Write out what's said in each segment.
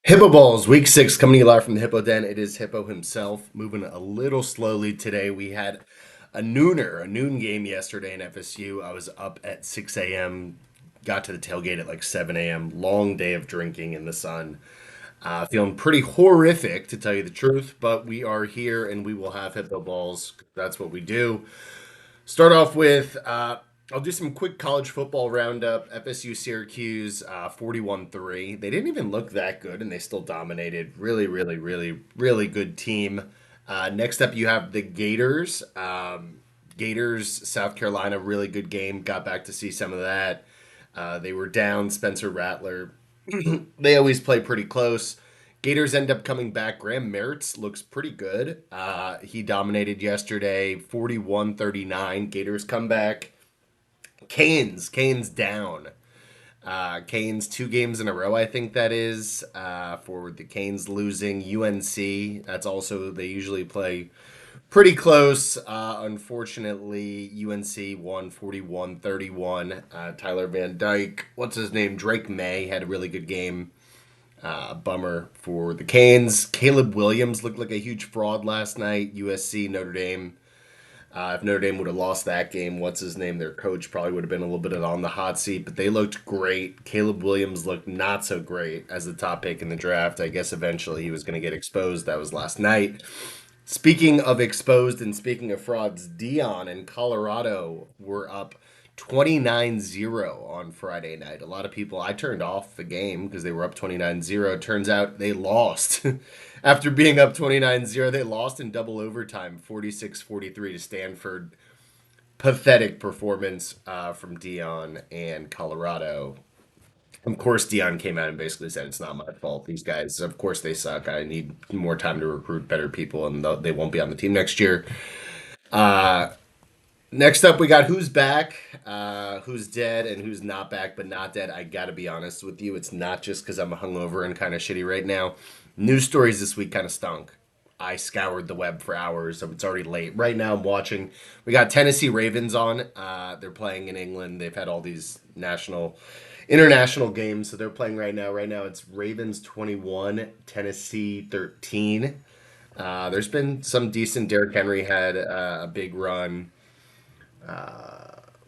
Hippo Balls, week 6, coming to you live from the Hippo Den. It is Hippo himself, moving a little slowly today. We had a noon game yesterday in FSU. I was up at 6 a.m., got to the tailgate at like 7 a.m. Long day of drinking in the sun. Feeling pretty horrific, to tell you the truth, but we are here and we will have Hippo Balls. That's what we do. Start off with I'll do some quick college football roundup. FSU Syracuse 41-3. They didn't even look that good and they still dominated. Really, really, really, really good team. Next up, you have the Gators. Gators, South Carolina, really good game. Got back to see some of that. They were down Spencer Rattler. They always play pretty close. Gators end up coming back. Graham Mertz looks pretty good. He dominated yesterday, 41-39. Gators come back. Canes down. Canes 2 games in a row, I think that is, for the Canes losing. UNC, that's also, they usually play pretty close. Unfortunately, UNC won 41-31. Tyler Van Dyke, what's his name? Drake May had a really good game. Bummer for the Canes. Caleb Williams looked like a huge fraud last night. USC, Notre Dame. If Notre Dame would have lost that game, what's his name? Their coach probably would have been a little bit on the hot seat, but they looked great. Caleb Williams looked not so great as the top pick in the draft. I guess eventually he was going to get exposed. That was last night. Speaking of exposed and speaking of frauds, Dion and Colorado were up 29-0 on Friday night. A lot of people, I turned off the game because they were up 29-0. Turns out they lost. After being up 29-0, they lost in double overtime, 46-43 to Stanford. Pathetic performance from Dion and Colorado. Of course, Dion came out and basically said it's not my fault. These guys, of course, they suck. I need more time to recruit better people, and they won't be on the team next year. Uh, Next up, we got who's back, who's dead, and who's not back, but not dead. I gotta be honest with you, it's not just because I'm hungover and kind of shitty right now. News stories this week kind of stunk. I scoured the web for hours, so it's already late. Right now, I'm watching. We got Tennessee Ravens on. They're playing in England. They've had all these international games, so they're playing right now. Right now, it's Ravens 21, Tennessee 13. There's been some decent. Derrick Henry had a big run.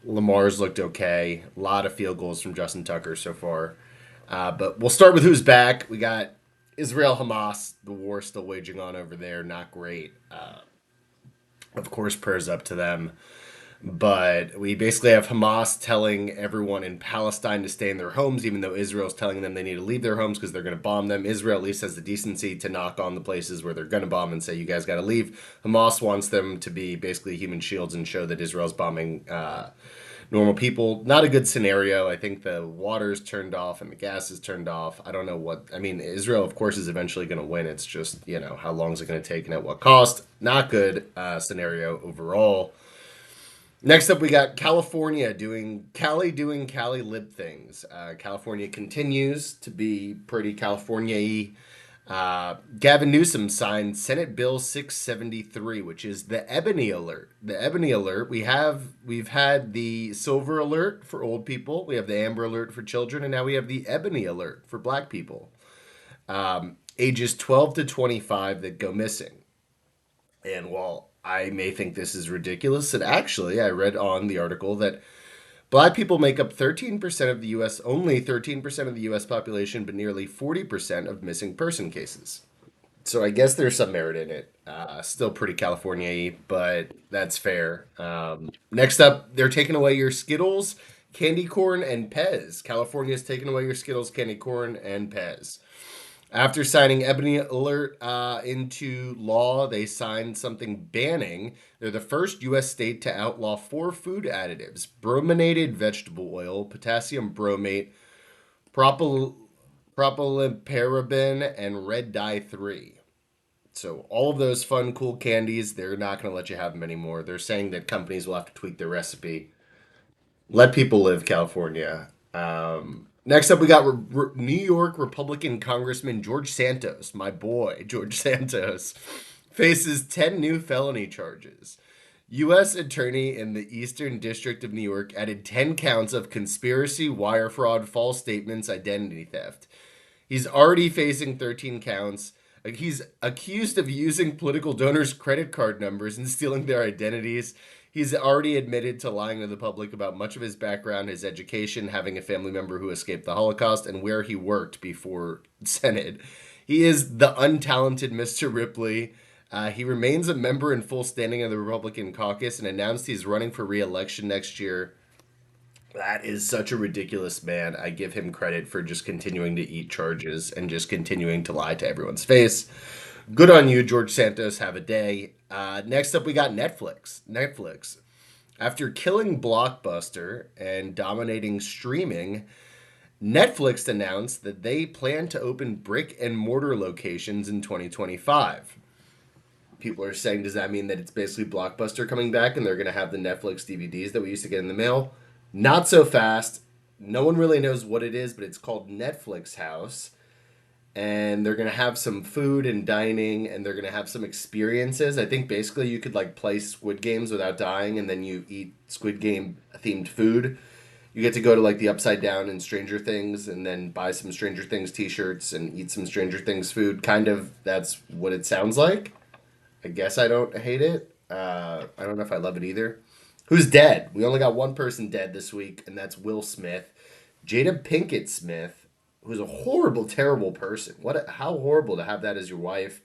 Lamar's looked okay. A lot of field goals from Justin Tucker so far. But we'll start with who's back. We got Israel Hamas, the war still waging on over there. Not great. Of course, prayers up to them. But we basically have Hamas telling everyone in Palestine to stay in their homes, even though Israel's telling them they need to leave their homes because they're going to bomb them. Israel at least has the decency to knock on the places where they're going to bomb and say, you guys got to leave. Hamas wants them to be basically human shields and show that Israel's bombing normal people. Not a good scenario. I think the water's turned off and the gas is turned off. I don't know what. I mean, Israel, of course, is eventually going to win. It's just, how long is it going to take and at what cost? Not good scenario overall. Next up, we got California doing Cali lib things. California continues to be pretty California-y. Gavin Newsom signed Senate Bill 673, which is the Ebony Alert. The Ebony Alert. We've had the Silver Alert for old people. We have the Amber Alert for children, and now we have the Ebony Alert for Black people. Ages 12 to 25 that go missing. And while I may think this is ridiculous, and actually, I read on the article that Black people make up 13% of the U.S., only 13% of the U.S. population, but nearly 40% of missing person cases. So I guess there's some merit in it. Still pretty California-y, but that's fair. Next up, they're taking away your Skittles, candy corn, and Pez. California's taking away your Skittles, candy corn, and Pez. After signing Ebony Alert into law, they signed something banning. They're the first U.S. state to outlaw 4 food additives: brominated vegetable oil, potassium bromate, propylparaben, and red dye 3. So all of those fun, cool candies, they're not going to let you have them anymore. They're saying that companies will have to tweak their recipe. Let people live, California. Next up, we got New York Republican Congressman George Santos, my boy, George Santos, faces 10 new felony charges. U.S. Attorney in the Eastern District of New York added 10 counts of conspiracy, wire fraud, false statements, identity theft. He's already facing 13 counts. Like, he's accused of using political donors' credit card numbers and stealing their identities. He's already admitted to lying to the public about much of his background, his education, having a family member who escaped the Holocaust, and where he worked before Senate. He is the untalented Mr. Ripley. He remains a member in full standing of the Republican caucus and announced he's running for re-election next year. That is such a ridiculous man. I give him credit for just continuing to eat charges and just continuing to lie to everyone's face. Good on you, George Santos. Have a day. Next up, we got Netflix. Netflix. After killing Blockbuster and dominating streaming, Netflix announced that they plan to open brick and mortar locations in 2025. People are saying, does that mean that it's basically Blockbuster coming back and they're going to have the Netflix DVDs that we used to get in the mail? Not so fast. No one really knows what it is, but it's called Netflix House. And they're going to have some food and dining, and they're going to have some experiences. I think basically you could like play Squid Games without dying, and then you eat Squid Game themed food. You get to go to like the Upside Down and Stranger Things, and then buy some Stranger Things T-shirts and eat some Stranger Things food. Kind of, that's what it sounds like. I guess I don't hate it. I don't know if I love it either. Who's dead? We only got one person dead this week, and that's Will Smith. Jada Pinkett Smith, who's a horrible, terrible person. How horrible to have that as your wife.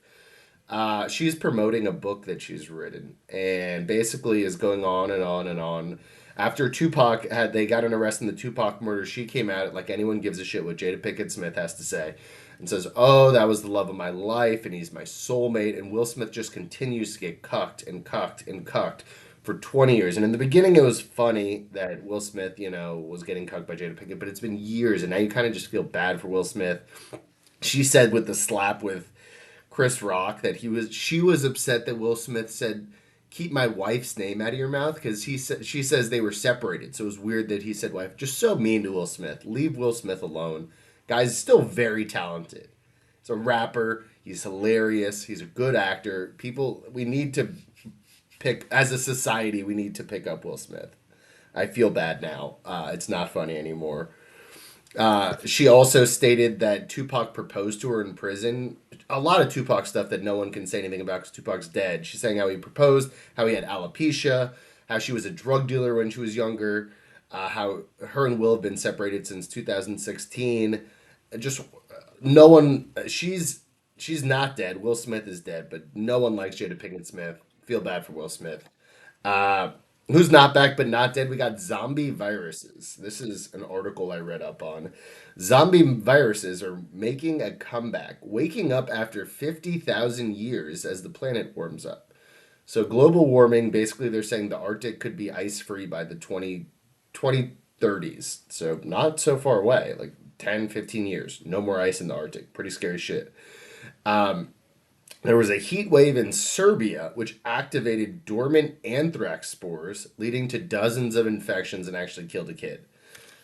She's promoting a book that she's written, and basically is going on and on and on. After Tupac had they got an arrest in the Tupac murder, she came out like anyone gives a shit what Jada Pinkett Smith has to say, and says, "Oh, that was the love of my life, and he's my soulmate." And Will Smith just continues to get cucked and cucked and cucked for 20 years. And in the beginning, it was funny that Will Smith, was getting cucked by Jada Pinkett, but it's been years, and now you kind of just feel bad for Will Smith. She said with the slap with Chris Rock that she was upset that Will Smith said keep my wife's name out of your mouth because she says they were separated, so it was weird that he said wife. Just so mean to Will Smith. Leave Will Smith alone. Guy's still very talented. He's a rapper. He's hilarious. He's a good actor. People, we need to pick as a society. We need to pick up Will Smith. I feel bad now. It's not funny anymore. She also stated that Tupac proposed to her in prison. A lot of Tupac stuff that no one can say anything about because Tupac's dead. She's saying how he proposed, how he had alopecia, how she was a drug dealer when she was younger, how her and Will have been separated since 2016. Just no one. She's not dead. Will Smith is dead, but no one likes Jada Pinkett Smith. Feel bad for Will Smith. Uh, who's not back but not dead? We got zombie viruses. This is an article I read up on. Zombie viruses are making a comeback, waking up after 50,000 years as the planet warms up. So, global warming, basically, they're saying the Arctic could be ice free by the 2030s. So, not so far away, like 10, 15 years. No more ice in the Arctic. Pretty scary shit. Um, there was a heat wave in Serbia which activated dormant anthrax spores, leading to dozens of infections and actually killed a kid.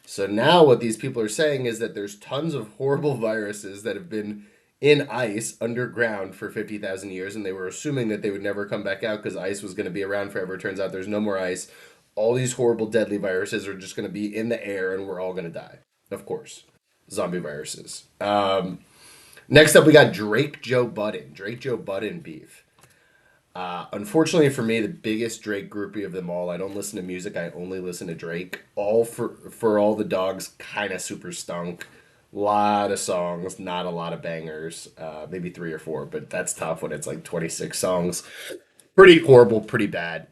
So now what these people are saying is that there's tons of horrible viruses that have been in ice underground for 50,000 years, and they were assuming that they would never come back out because ice was going to be around forever. It turns out there's no more ice. All these horrible deadly viruses are just going to be in the air, and we're all going to die. Of course. Zombie viruses. Next up, we got Drake Joe Budden. Drake Joe Budden beef. Unfortunately for me, the biggest Drake groupie of them all. I don't listen to music. I only listen to Drake. All for all the dogs, kind of super stunk. Lot of songs, not a lot of bangers. Maybe three or four, but that's tough when it's like 26 songs. Pretty horrible, pretty bad.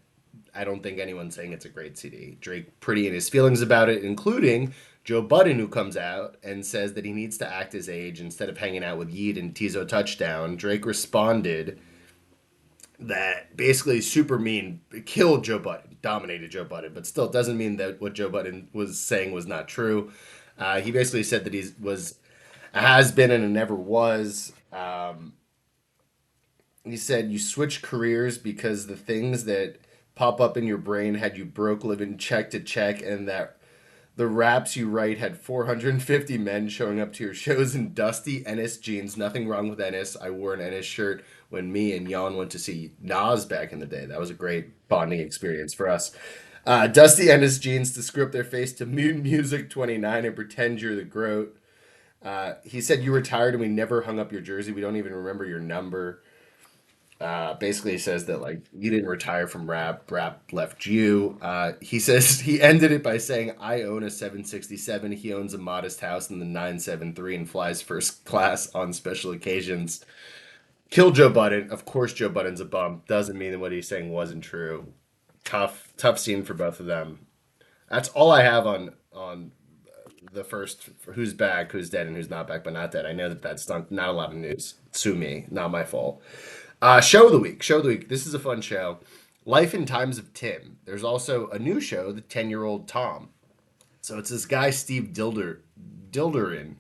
I don't think anyone's saying it's a great CD. Drake pretty in his feelings about it, including Joe Budden, who comes out and says that he needs to act his age instead of hanging out with Yeet and Tizo Touchdown. Drake responded that basically super mean, killed Joe Budden, dominated Joe Budden, but still doesn't mean that what Joe Budden was saying was not true. He basically said that he was has been and never was. He said you switch careers because the things that pop up in your brain had you broke living check to check, and that the raps you write had 450 men showing up to your shows in dusty Ennis jeans. Nothing wrong with Ennis. I wore an Ennis shirt when me and Jan went to see Nas back in the day. That was a great bonding experience for us. Dusty Ennis jeans to screw up their face to Music 29 and pretend you're the GROAT. He said you retired and we never hung up your jersey. We don't even remember your number. Basically, he says that like you didn't retire from rap. Rap left you. He says he ended it by saying, "I own a 767. He owns a modest house in the 973 and flies first class on special occasions." Kill Joe Budden. Of course, Joe Budden's a bum. Doesn't mean that what he's saying wasn't true. Tough scene for both of them. That's all I have on the first who's back, who's dead, and who's not back, but not dead. I know that that's not a lot of news. Sue me, not my fault. Show of the week. Show of the week. This is a fun show. Life and Times of Tim. There's also a new show, The 10-Year-Old Tom. So it's this guy, Steve Dilderin.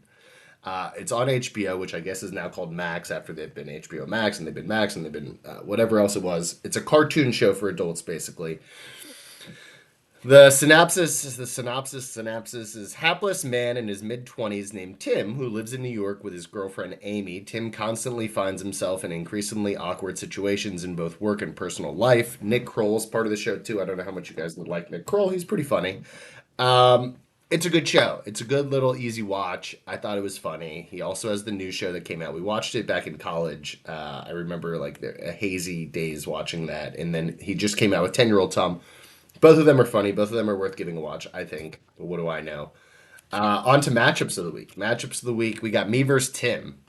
It's on HBO, which I guess is now called Max after they've been HBO Max and they've been Max and they've been whatever else it was. It's a cartoon show for adults, basically. The synopsis is hapless man in his mid 20s named Tim who lives in New York with his girlfriend Amy. Tim constantly finds himself in increasingly awkward situations in both work and personal life. Nick Kroll's part of the show too. I don't know how much you guys would like Nick Kroll. He's pretty funny. Um, it's a good show. It's a good little easy watch. I thought it was funny. He also has the new show that came out. We watched it back in college. I remember like the hazy days watching that, and then he just came out with 10-Year-Old Tom. Both of them are funny. Both of them are worth giving a watch, I think. But what do I know? On to matchups of the week. Matchups of the week. We got me versus Tim.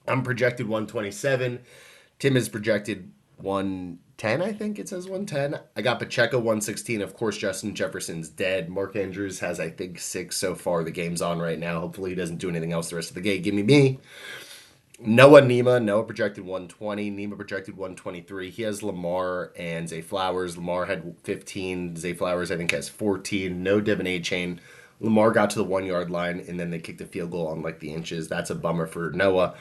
I'm projected 127. Tim is projected 110, I think it says 110. I got Pacheco 116. Of course, Justin Jefferson's dead. Mark Andrews has, I think, six so far. The game's on right now. Hopefully, he doesn't do anything else the rest of the game. Give me. Noah projected 120. Nima projected 123. He has Lamar and Zay Flowers. Lamar had 15. Zay Flowers, I think, has 14. No Devin A. Chain. Lamar got to the 1 yard line and then they kicked a field goal on like the inches. That's a bummer for Noah.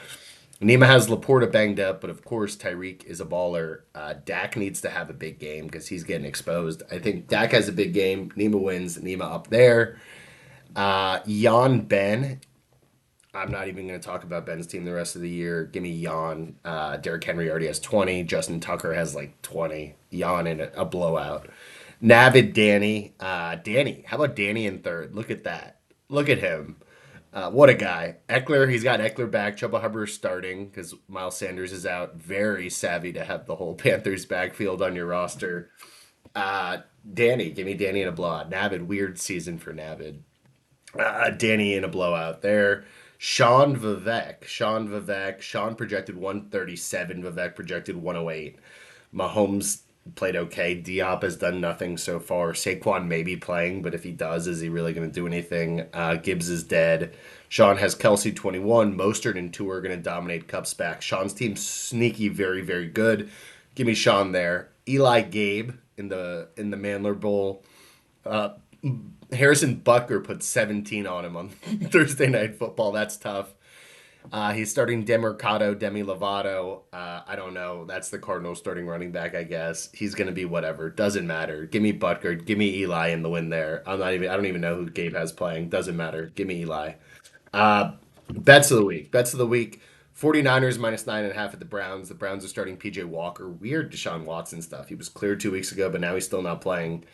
Nima has Laporta banged up, but of course Tyreek is a baller. Dak needs to have a big game because he's getting exposed. I think Dak has a big game. Nima wins. Nima up there. Jan Ben. I'm not even going to talk about Ben's team the rest of the year. Give me Jan. Derrick Henry already has 20. Justin Tucker has like 20. Jan in a blowout. Navid Danny. Danny. How about Danny in third? Look at that. Look at him. What a guy. Eckler, he's got Eckler back. Chuba Hubbard starting because Miles Sanders is out. Very savvy to have the whole Panthers backfield on your roster. Uh, Danny. Give me Danny in a blowout. Navid, weird season for Navid. Danny in a blowout there. Sean projected 137. Vivek projected 108. Mahomes played okay. Diop has done nothing so far. Saquon may be playing, but if he does, is he really going to do anything? Gibbs is dead. Sean has Kelsey 21. Mostert and Tua are going to dominate Cups back. Sean's team sneaky, very, very good. Give me Sean there. Eli Gabe in the Mandler Bowl. Uh, Harrison Butker put 17 on him on Thursday Night Football. That's tough. He's starting Demercado, Demi Lovato. I don't know. That's the Cardinals starting running back, I guess. He's going to be whatever. Doesn't matter. Give me Butker. Give me Eli in the win there. I don't even know who Gabe has playing. Doesn't matter. Give me Eli. Uh, Bets of the week. Bets of the week. 49ers minus 9.5 at the Browns. The Browns are starting PJ Walker. Weird Deshaun Watson stuff. He was cleared 2 weeks ago, but now he's still not playing.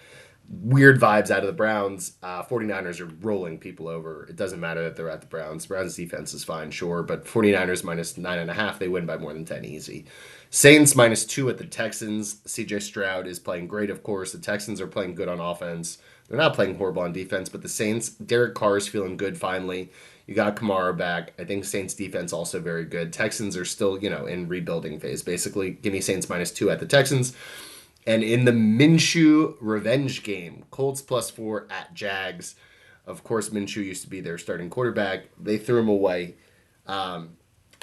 Weird vibes out of the Browns. 49ers are rolling people over. It doesn't matter that they're at the Browns. Browns defense is fine, sure, but 49ers minus 9.5, they win by more than 10 easy. Saints minus 2 at the Texans. CJ Stroud is playing great, of course. The Texans are playing good on offense. They're not playing horrible on defense, but the Saints, Derek Carr is feeling good finally. You got Kamara back. I think Saints defense also very good. Texans are still, in rebuilding phase. Basically, give me Saints minus 2 at the Texans. And in the Minshew revenge game, Colts +4 at Jags. Of course, Minshew used to be their starting quarterback. They threw him away.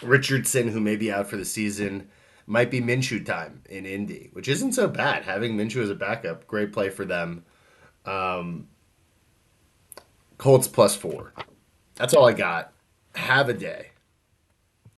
Richardson, who may be out for the season, might be Minshew time in Indy, which isn't so bad. Having Minshew as a backup, great play for them. Um, Colts +4. That's all I got. Have a day.